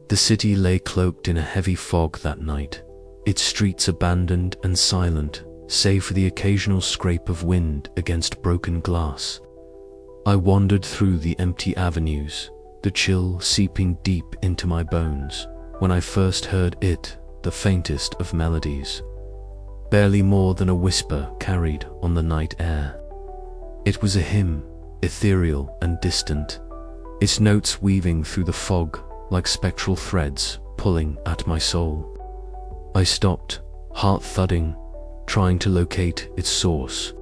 The city lay cloaked in a heavy fog that night, its streets abandoned and silent, save for the occasional scrape of wind against broken glass. I wandered through the empty avenues, the chill seeping deep into my bones, when I first heard it, the faintest of melodies. Barely more than a whisper carried on the night air. It was a hymn, ethereal and distant, its notes weaving through the fog like spectral threads pulling at my soul. I stopped, heart thudding, trying to locate its source.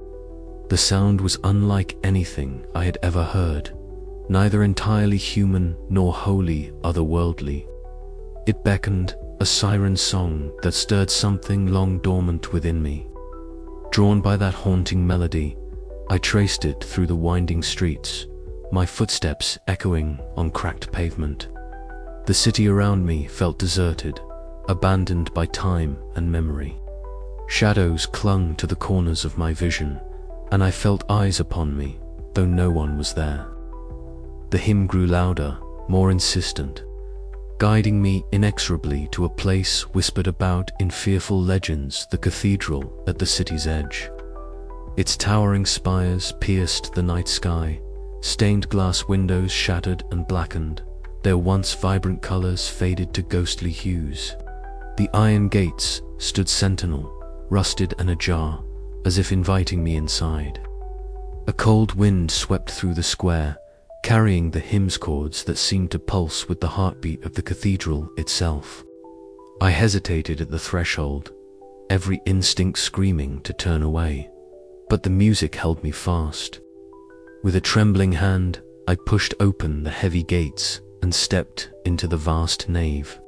The sound was unlike anything I had ever heard, neither entirely human nor wholly otherworldly. It beckoned, a siren song that stirred something long dormant within me. Drawn by that haunting melody, I traced it through the winding streets, my footsteps echoing on cracked pavement. The city around me felt deserted, abandoned by time and memory. Shadows clung to the corners of my vision, and I felt eyes upon me, though no one was there. The hymn grew louder, more insistent, guiding me inexorably to a place whispered about in fearful legends, the cathedral at the city's edge. Its towering spires pierced the night sky, stained glass windows shattered and blackened, their once vibrant colors faded to ghostly hues. The iron gates stood sentinel, rusted and ajar, as if inviting me inside. A cold wind swept through the square, carrying the hymn's chords that seemed to pulse with the heartbeat of the cathedral itself. I hesitated at the threshold, every instinct screaming to turn away, but the music held me fast. With a trembling hand, I pushed open the heavy gates and stepped into the vast nave.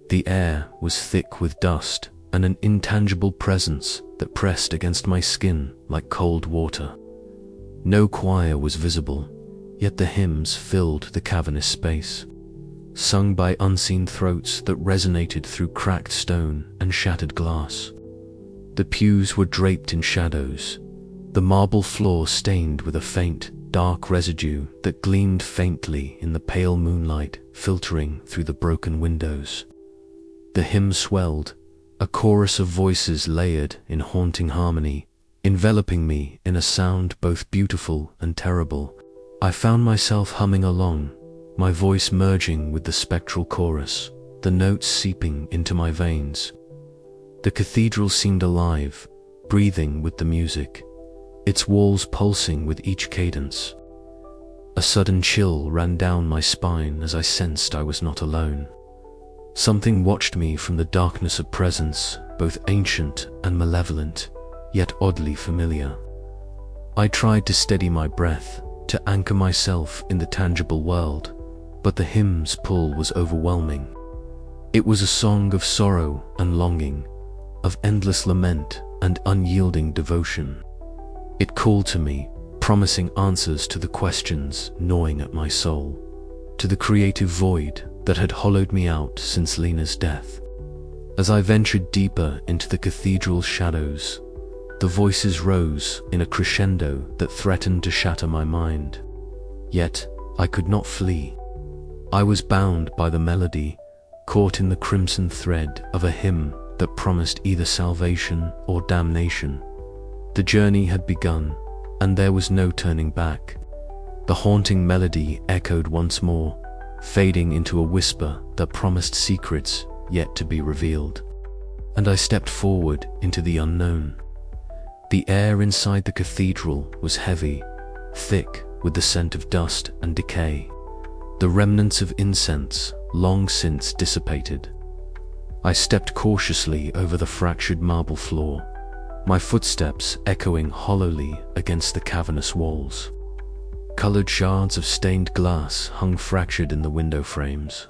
The air was thick with dust and an intangible presence that pressed against my skin like cold water. No choir was visible, yet the hymns filled the cavernous space, sung by unseen throats that resonated through cracked stone and shattered glass. The pews were draped in shadows, the marble floor stained with a faint, dark residue that gleamed faintly in the pale moonlight filtering through the broken windows. The hymn swelled, a chorus of voices layered in haunting harmony, enveloping me in a sound both beautiful and terrible. I found myself humming along, my voice merging with the spectral chorus, the notes seeping into my veins. The cathedral seemed alive, breathing with the music, its walls pulsing with each cadence. A sudden chill ran down my spine as I sensed I was not alone. Something watched me from the darkness of presence, both ancient and malevolent, yet oddly familiar. I tried to steady my breath, to anchor myself in the tangible world, but the hymn's pull was overwhelming. It was a song of sorrow and longing, of endless lament and unyielding devotion. It called to me, promising answers to the questions gnawing at my soul, to the creative void that had hollowed me out since Lena's death. As I ventured deeper into the cathedral's shadows, the voices rose in a crescendo that threatened to shatter my mind. Yet I could not flee. I was bound by the melody, caught in the crimson thread of a hymn that promised either salvation or damnation. The journey had begun, and there was no turning back. The haunting melody echoed once more, fading into a whisper that promised secrets yet to be revealed. And I stepped forward into the unknown. The air inside the cathedral was heavy, thick with the scent of dust and decay, the remnants of incense long since dissipated. I stepped cautiously over the fractured marble floor, my footsteps echoing hollowly against the cavernous walls. Colored shards of stained glass hung fractured in the window frames,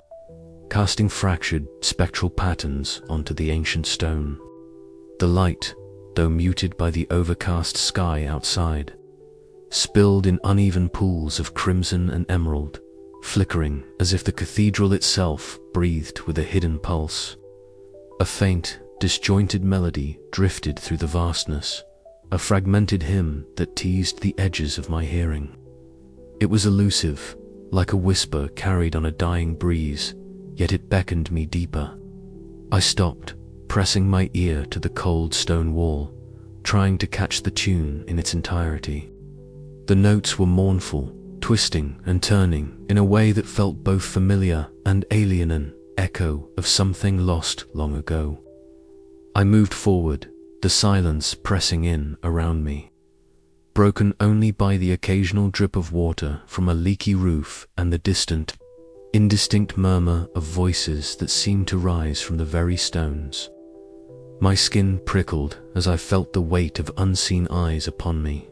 casting fractured, spectral patterns onto the ancient stone. The light, though muted by the overcast sky outside, spilled in uneven pools of crimson and emerald, flickering as if the cathedral itself breathed with a hidden pulse. A faint, disjointed melody drifted through the vastness, a fragmented hymn that teased the edges of my hearing. It was elusive, like a whisper carried on a dying breeze, yet it beckoned me deeper. I stopped, pressing my ear to the cold stone wall, trying to catch the tune in its entirety. The notes were mournful, twisting and turning in a way that felt both familiar and alien, an echo of something lost long ago. I moved forward, the silence pressing in around me, broken only by the occasional drip of water from a leaky roof and the distant, indistinct murmur of voices that seemed to rise from the very stones. My skin prickled as I felt the weight of unseen eyes upon me.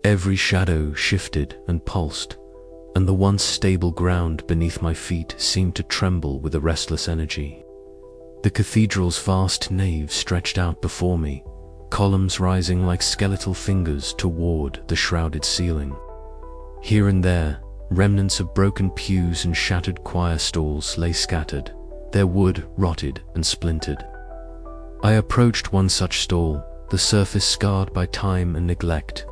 Every shadow shifted and pulsed, and the once stable ground beneath my feet seemed to tremble with a restless energy. The cathedral's vast nave stretched out before me, columns rising like skeletal fingers toward the shrouded ceiling. Here and there, remnants of broken pews and shattered choir stalls lay scattered, their wood rotted and splintered. I approached one such stall, the surface scarred by time and neglect.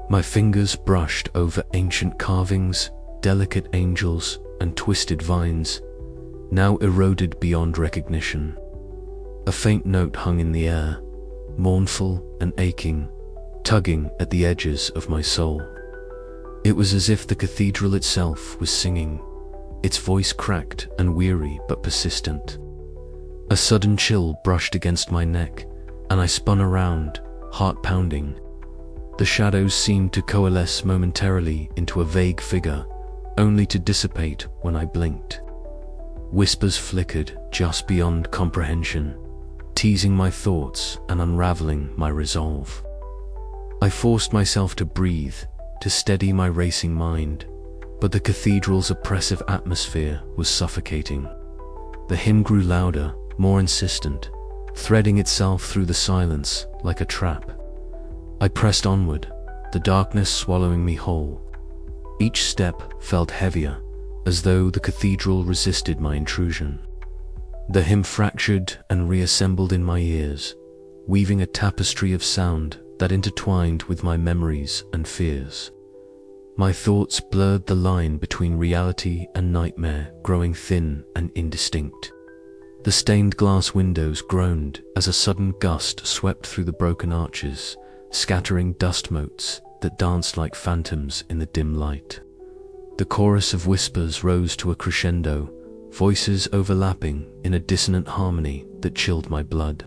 My fingers brushed over ancient carvings, delicate angels, and twisted vines, now eroded beyond recognition. A faint note hung in the air, mournful and aching, tugging at the edges of my soul. It was as if the cathedral itself was singing, its voice cracked and weary but persistent. A sudden chill brushed against my neck, and I spun around, heart pounding. The shadows seemed to coalesce momentarily into a vague figure, only to dissipate when I blinked. Whispers flickered just beyond comprehension, teasing my thoughts and unraveling my resolve. I forced myself to breathe, to steady my racing mind, but the cathedral's oppressive atmosphere was suffocating. The hymn grew louder, more insistent, threading itself through the silence like a trap. I pressed onward, the darkness swallowing me whole. Each step felt heavier, as though the cathedral resisted my intrusion. The hymn fractured and reassembled in my ears, weaving a tapestry of sound that intertwined with my memories and fears. My thoughts blurred the line between reality and nightmare, growing thin and indistinct. The stained glass windows groaned as a sudden gust swept through the broken arches, scattering dust motes that danced like phantoms in the dim light. The chorus of whispers rose to a crescendo, voices overlapping in a dissonant harmony that chilled my blood.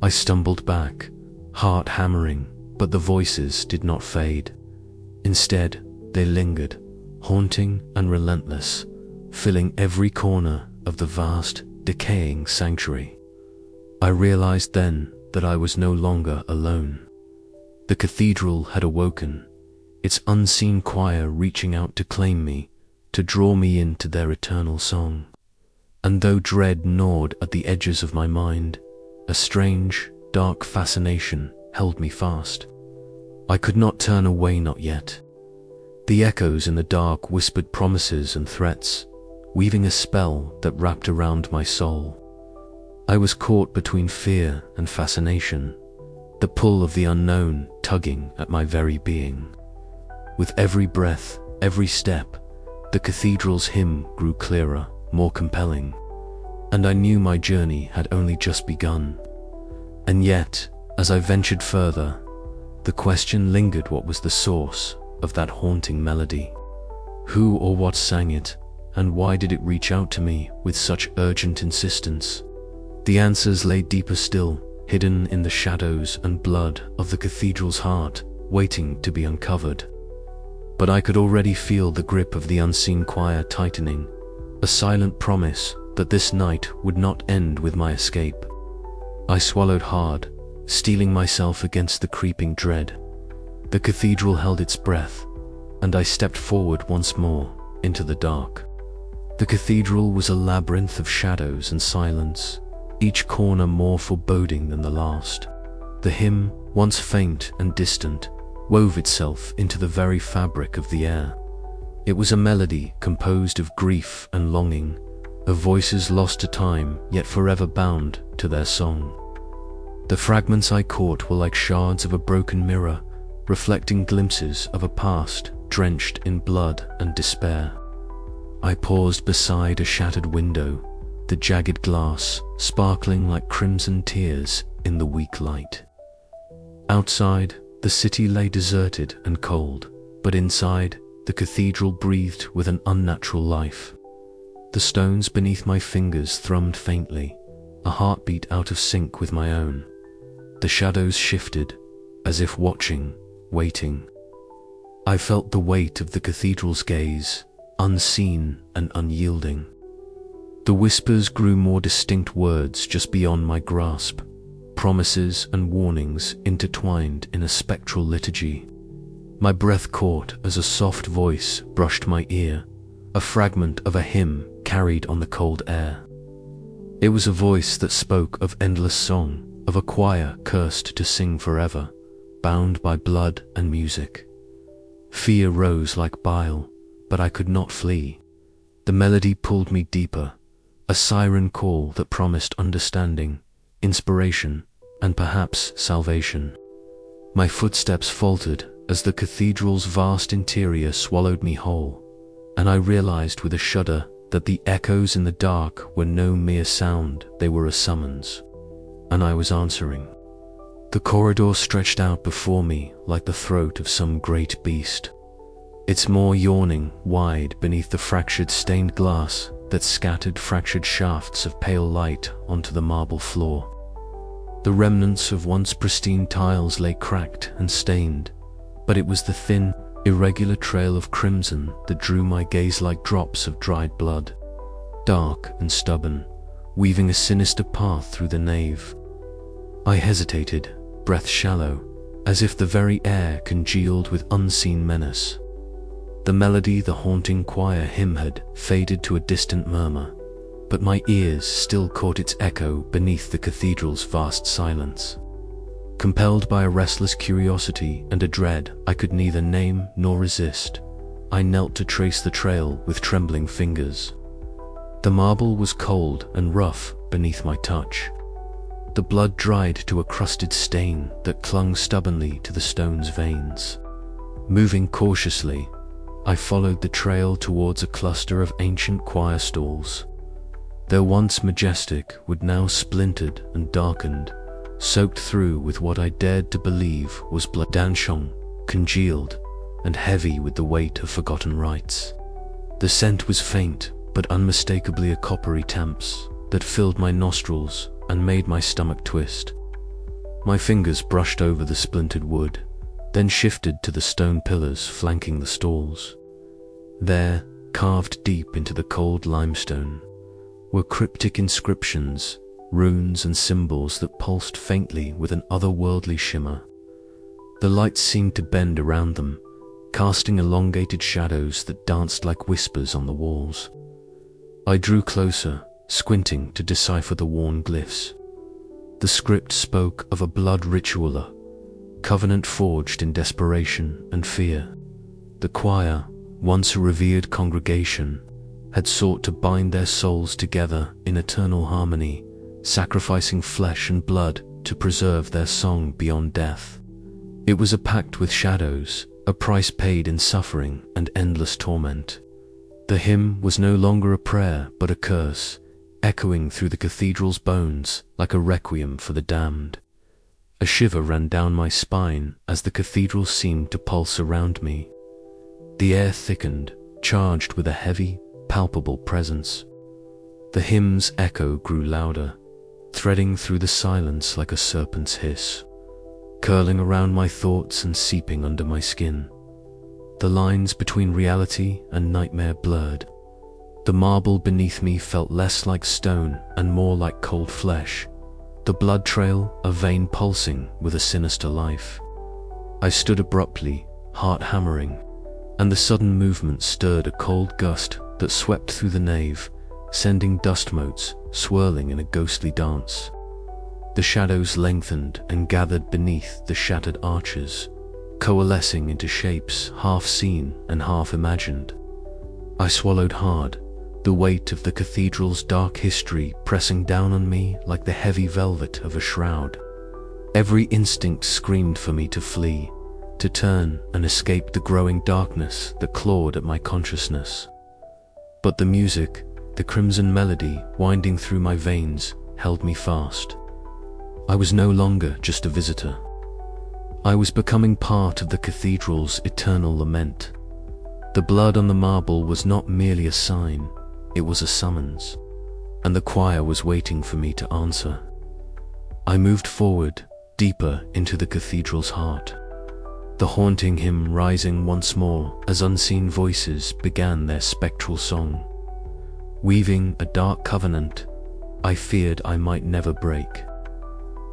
I stumbled back, heart hammering, but the voices did not fade. Instead, they lingered, haunting and relentless, filling every corner of the vast, decaying sanctuary. I realized then that I was no longer alone. The cathedral had awoken, its unseen choir reaching out to claim me, to draw me into their eternal song. And though dread gnawed at the edges of my mind, a strange, dark fascination held me fast. I could not turn away, not yet. The echoes in the dark whispered promises and threats, weaving a spell that wrapped around my soul. I was caught between fear and fascination, the pull of the unknown tugging at my very being. With every breath, every step, the cathedral's hymn grew clearer, more compelling, and I knew my journey had only just begun. And yet, as I ventured further, the question lingered: what was the source of that haunting melody? Who or what sang it, and why did it reach out to me with such urgent insistence? The answers lay deeper still, hidden in the shadows and blood of the cathedral's heart, waiting to be uncovered. But I could already feel the grip of the unseen choir tightening, a silent promise that this night would not end with my escape. I swallowed hard, steeling myself against the creeping dread. The cathedral held its breath, and I stepped forward once more into the dark. The cathedral was a labyrinth of shadows and silence, each corner more foreboding than the last. The hymn, once faint and distant, wove itself into the very fabric of the air. It was a melody composed of grief and longing, of voices lost to time yet forever bound to their song. The fragments I caught were like shards of a broken mirror, reflecting glimpses of a past drenched in blood and despair. I paused beside a shattered window, the jagged glass sparkling like crimson tears in the weak light. Outside, the city lay deserted and cold, but inside, the cathedral breathed with an unnatural life. The stones beneath my fingers thrummed faintly, a heartbeat out of sync with my own. The shadows shifted, as if watching, waiting. I felt the weight of the cathedral's gaze, unseen and unyielding. The whispers grew more distinct words just beyond my grasp, promises and warnings intertwined in a spectral liturgy. My breath caught as a soft voice brushed my ear, a fragment of a hymn carried on the cold air. It was a voice that spoke of endless song, of a choir cursed to sing forever, bound by blood and music. Fear rose like bile, but I could not flee. The melody pulled me deeper, a siren call that promised understanding, inspiration, and perhaps salvation. My footsteps faltered as the cathedral's vast interior swallowed me whole, and I realized with a shudder that the echoes in the dark were no mere sound, they were a summons, and I was answering. The corridor stretched out before me like the throat of some great beast, its maw yawning wide beneath the fractured stained glass that scattered fractured shafts of pale light onto the marble floor. The remnants of once pristine tiles lay cracked and stained, but it was the thin, irregular trail of crimson that drew my gaze like drops of dried blood, dark and stubborn, weaving a sinister path through the nave. I hesitated, breath shallow, as if the very air congealed with unseen menace. The melody the haunting choir hymn had faded to a distant murmur, but my ears still caught its echo beneath the cathedral's vast silence. Compelled by a restless curiosity and a dread I could neither name nor resist, I knelt to trace the trail with trembling fingers. The marble was cold and rough beneath my touch. The blood dried to a crusted stain that clung stubbornly to the stone's veins. Moving cautiously, I followed the trail towards a cluster of ancient choir stalls. Their once majestic would now splintered and darkened, soaked through with what I dared to believe was blood, danshong, congealed and heavy with the weight of forgotten rites. The scent was faint, but unmistakably a coppery tamps that filled my nostrils and made my stomach twist. My fingers brushed over the splintered wood, then shifted to the stone pillars flanking the stalls. There, carved deep into the cold limestone, were cryptic inscriptions, runes and symbols that pulsed faintly with an otherworldly shimmer. The light seemed to bend around them, casting elongated shadows that danced like whispers on the walls. I drew closer, squinting to decipher the worn glyphs. The script spoke of a blood ritualer, covenant forged in desperation and fear. The choir, once a revered congregation, had sought to bind their souls together in eternal harmony, sacrificing flesh and blood to preserve their song beyond death. It was a pact with shadows, a price paid in suffering and endless torment. The hymn was no longer a prayer but a curse, echoing through the cathedral's bones like a requiem for the damned. A shiver ran down my spine as the cathedral seemed to pulse around me. The air thickened, charged with a heavy, palpable presence. The hymn's echo grew louder, threading through the silence like a serpent's hiss, curling around my thoughts and seeping under my skin. The lines between reality and nightmare blurred. The marble beneath me felt less like stone and more like cold flesh, the blood trail a vein pulsing with a sinister life. I stood abruptly, heart hammering, and the sudden movement stirred a cold gust that swept through the nave, sending dust motes swirling in a ghostly dance. The shadows lengthened and gathered beneath the shattered arches, coalescing into shapes half seen and half imagined. I swallowed hard, the weight of the cathedral's dark history pressing down on me like the heavy velvet of a shroud. Every instinct screamed for me to flee, to turn and escape the growing darkness that clawed at my consciousness. But the music, the crimson melody winding through my veins, held me fast. I was no longer just a visitor. I was becoming part of the cathedral's eternal lament. The blood on the marble was not merely a sign, it was a summons, and the choir was waiting for me to answer. I moved forward, deeper into the cathedral's heart, the haunting hymn rising once more as unseen voices began their spectral song. Weaving a dark covenant I feared I might never break.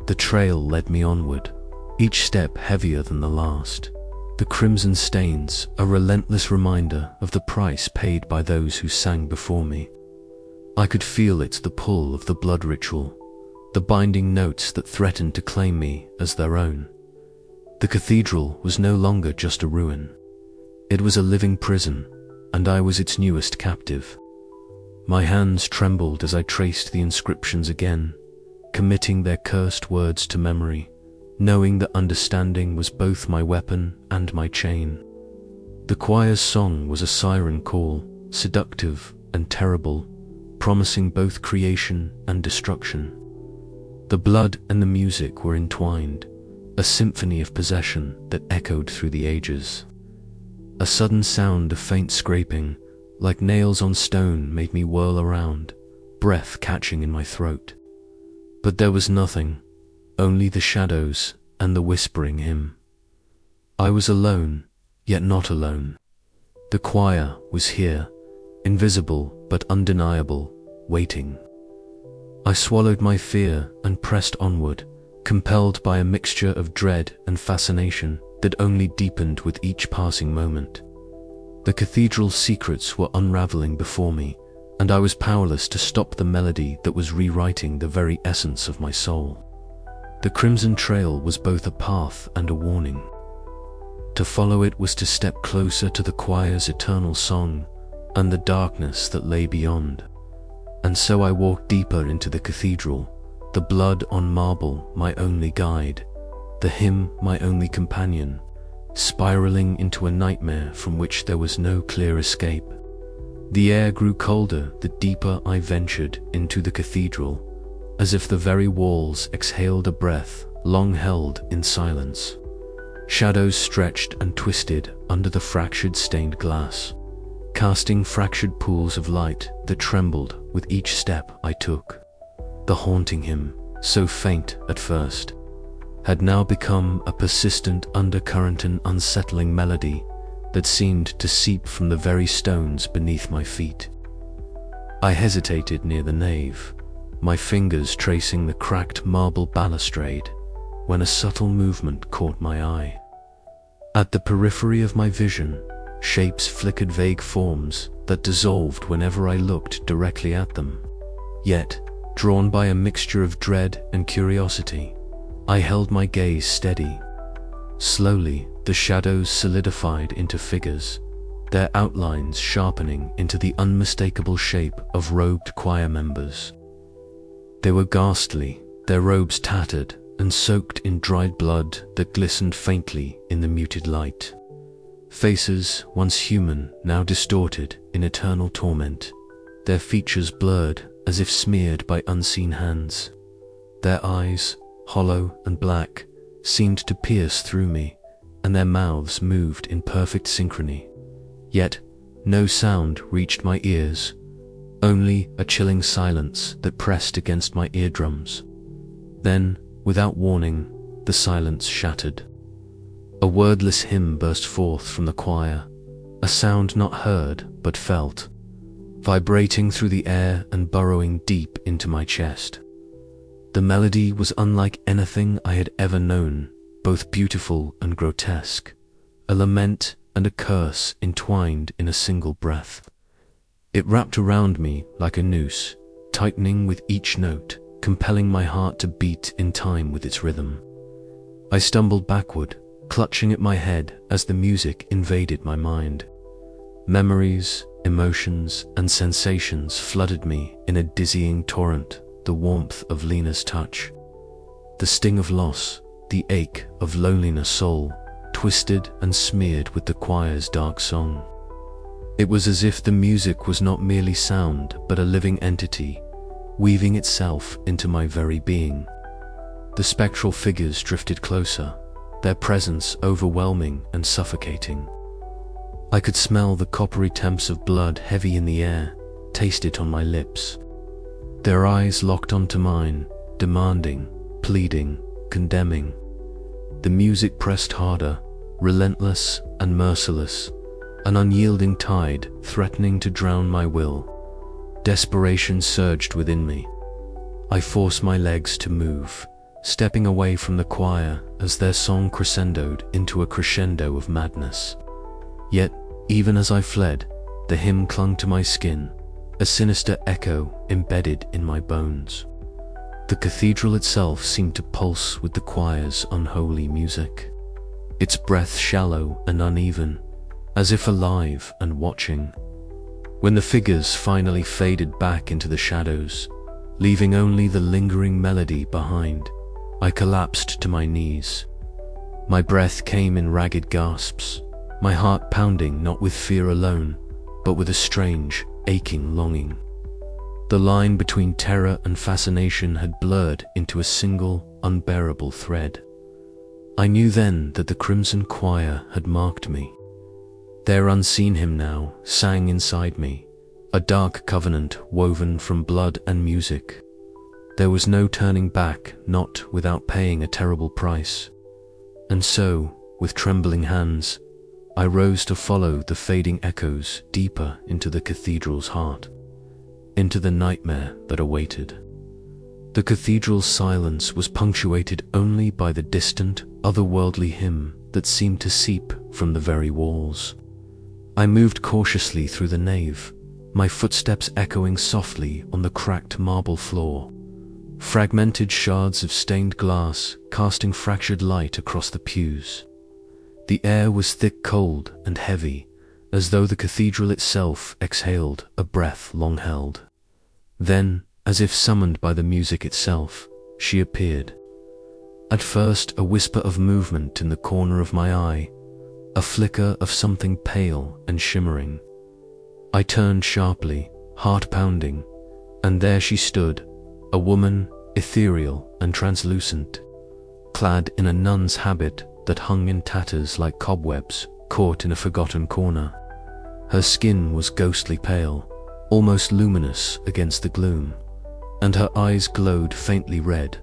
The trail led me onward, each step heavier than the last. The crimson stains, a relentless reminder of the price paid by those who sang before me. I could feel it, the pull of the blood ritual, the binding notes that threatened to claim me as their own. The cathedral was no longer just a ruin. It was a living prison, and I was its newest captive. My hands trembled as I traced the inscriptions again, committing their cursed words to memory, knowing that understanding was both my weapon and my chain. The choir's song was a siren call, seductive and terrible, promising both creation and destruction. The blood and the music were entwined, a symphony of possession that echoed through the ages. A sudden sound of faint scraping, like nails on stone, made me whirl around, breath catching in my throat. But there was nothing, only the shadows and the whispering hymn. I was alone, yet not alone. The choir was here, invisible but undeniable, waiting. I swallowed my fear and pressed onward, compelled by a mixture of dread and fascination that only deepened with each passing moment. The cathedral's secrets were unraveling before me, and I was powerless to stop the melody that was rewriting the very essence of my soul. The crimson trail was both a path and a warning. To follow it was to step closer to the choir's eternal song and the darkness that lay beyond. And so I walked deeper into the cathedral, the blood on marble my only guide, the hymn my only companion, spiraling into a nightmare from which there was no clear escape. The air grew colder the deeper I ventured into the cathedral, as if the very walls exhaled a breath long held in silence. Shadows stretched and twisted under the fractured stained glass, casting fractured pools of light that trembled with each step I took. The haunting hymn, so faint at first, had now become a persistent undercurrent, an unsettling melody that seemed to seep from the very stones beneath my feet. I hesitated near the nave, my fingers tracing the cracked marble balustrade, when a subtle movement caught my eye. At the periphery of my vision, shapes flickered, vague forms that dissolved whenever I looked directly at them. Yet, drawn by a mixture of dread and curiosity, I held my gaze steady. Slowly, the shadows solidified into figures, their outlines sharpening into the unmistakable shape of robed choir members. They were ghastly, their robes tattered and soaked in dried blood that glistened faintly in the muted light. Faces, once human, now distorted in eternal torment, their features blurred as if smeared by unseen hands. Their eyes, hollow and black, seemed to pierce through me, and their mouths moved in perfect synchrony. Yet, no sound reached my ears, only a chilling silence that pressed against my eardrums. Then, without warning, the silence shattered. A wordless hymn burst forth from the choir, a sound not heard but felt, vibrating through the air and burrowing deep into my chest. The melody was unlike anything I had ever known, both beautiful and grotesque, a lament and a curse entwined in a single breath. It wrapped around me like a noose, tightening with each note, compelling my heart to beat in time with its rhythm. I stumbled backward, clutching at my head as the music invaded my mind. Memories, emotions, and sensations flooded me in a dizzying torrent, the warmth of Lena's touch, the sting of loss, the ache of loneliness, soul, twisted and smeared with the choir's dark song. It was as if the music was not merely sound, but a living entity, weaving itself into my very being. The spectral figures drifted closer, their presence overwhelming and suffocating. I could smell the coppery temps of blood heavy in the air, taste it on my lips. Their eyes locked onto mine, demanding, pleading, condemning. The music pressed harder, relentless and merciless, an unyielding tide threatening to drown my will. Desperation surged within me. I forced my legs to move, stepping away from the choir as their song crescendoed into a crescendo of madness. Yet, even as I fled, the hymn clung to my skin, a sinister echo embedded in my bones. The cathedral itself seemed to pulse with the choir's unholy music, its breath shallow and uneven, as if alive and watching. When the figures finally faded back into the shadows, leaving only the lingering melody behind, I collapsed to my knees. My breath came in ragged gasps, my heart pounding not with fear alone, but with a strange, aching longing. The line between terror and fascination had blurred into a single, unbearable thread. I knew then that the Crimson Choir had marked me. Their unseen hymn now sang inside me, a dark covenant woven from blood and music. There was no turning back, not without paying a terrible price. And so, with trembling hands, I rose to follow the fading echoes deeper into the cathedral's heart, into the nightmare that awaited. The cathedral's silence was punctuated only by the distant, otherworldly hymn that seemed to seep from the very walls. I moved cautiously through the nave, my footsteps echoing softly on the cracked marble floor, fragmented shards of stained glass casting fractured light across the pews. The air was thick, cold, and heavy, as though the cathedral itself exhaled a breath long held. Then, as if summoned by the music itself, she appeared. At first, a whisper of movement in the corner of my eye, a flicker of something pale and shimmering. I turned sharply, heart pounding, and there she stood, a woman, ethereal and translucent, clad in a nun's habit that hung in tatters like cobwebs caught in a forgotten corner. Her skin was ghostly pale, almost luminous against the gloom, and her eyes glowed faintly red,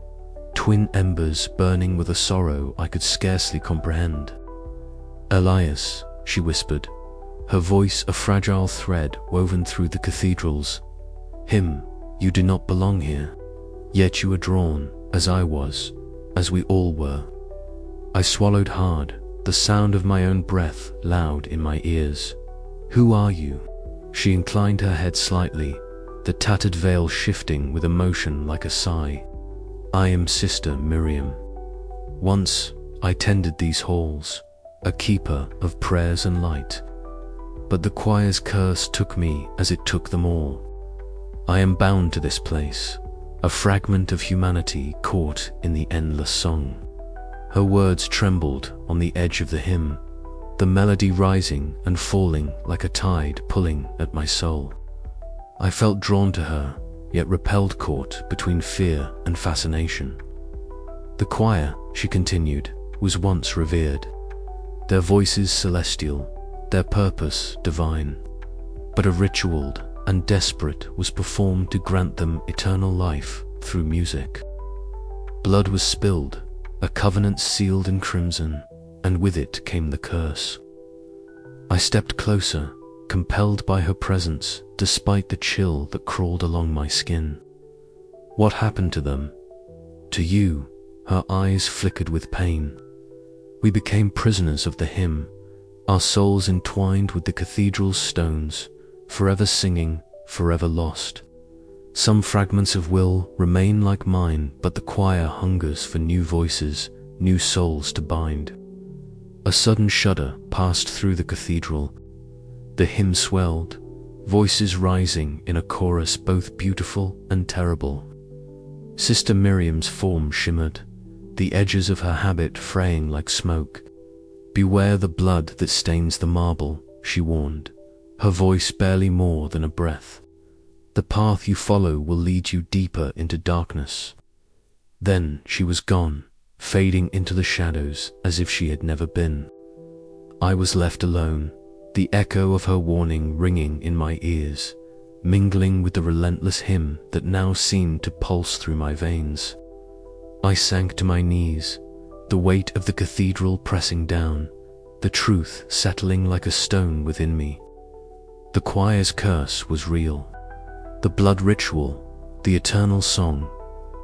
twin embers burning with a sorrow I could scarcely comprehend. "Elias," she whispered, her voice a fragile thread woven through the cathedrals. "Him, you do not belong here, yet you are drawn, as I was, as we all were." I swallowed hard, the sound of my own breath loud in my ears. "Who are you?" She inclined her head slightly, the tattered veil shifting with emotion like a sigh. "I am Sister Miriam. Once I tended these halls, a keeper of prayers and light. But the choir's curse took me as it took them all. I am bound to this place, a fragment of humanity caught in the endless song." Her words trembled on the edge of the hymn, the melody rising and falling like a tide pulling at my soul. I felt drawn to her, yet repelled, caught between fear and fascination. "The choir," she continued, "was once revered, their voices celestial, their purpose divine. But a ritual and desperate was performed to grant them eternal life through music. Blood was spilled, a covenant sealed in crimson, and with it came the curse." I stepped closer, compelled by her presence, despite the chill that crawled along my skin. "What happened to them?" "To you," her eyes flickered with pain. "We became prisoners of the hymn, our souls entwined with the cathedral's stones, forever singing, forever lost. Some fragments of will remain like mine, but the choir hungers for new voices, new souls to bind." A sudden shudder passed through the cathedral. The hymn swelled, voices rising in a chorus both beautiful and terrible. Sister Miriam's form shimmered, the edges of her habit fraying like smoke. "Beware the blood that stains the marble," she warned, her voice barely more than a breath. "The path you follow will lead you deeper into darkness." Then she was gone, fading into the shadows as if she had never been. I was left alone, the echo of her warning ringing in my ears, mingling with the relentless hymn that now seemed to pulse through my veins. I sank to my knees, the weight of the cathedral pressing down, the truth settling like a stone within me. The choir's curse was real. The blood ritual, the eternal song,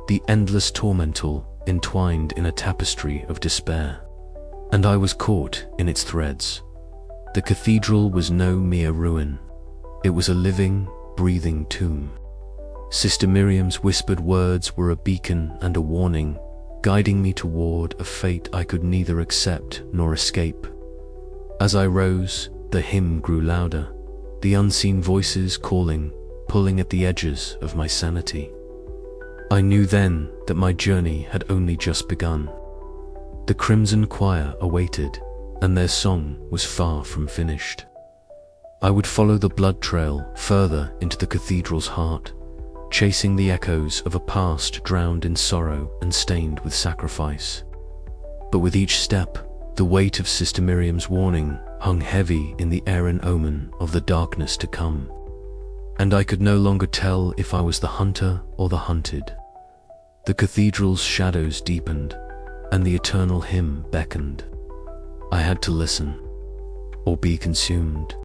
the endless tormental entwined in a tapestry of despair. And I was caught in its threads. The cathedral was no mere ruin. It was a living, breathing tomb. Sister Miriam's whispered words were a beacon and a warning, guiding me toward a fate I could neither accept nor escape. As I rose, the hymn grew louder, the unseen voices calling, pulling at the edges of my sanity. I knew then that my journey had only just begun. The Crimson Choir awaited, and their song was far from finished. I would follow the blood trail further into the cathedral's heart, chasing the echoes of a past drowned in sorrow and stained with sacrifice. But with each step, the weight of Sister Miriam's warning hung heavy in the errant omen of the darkness to come. And I could no longer tell if I was the hunter or the hunted. The cathedral's shadows deepened, and the eternal hymn beckoned. I had to listen, or be consumed.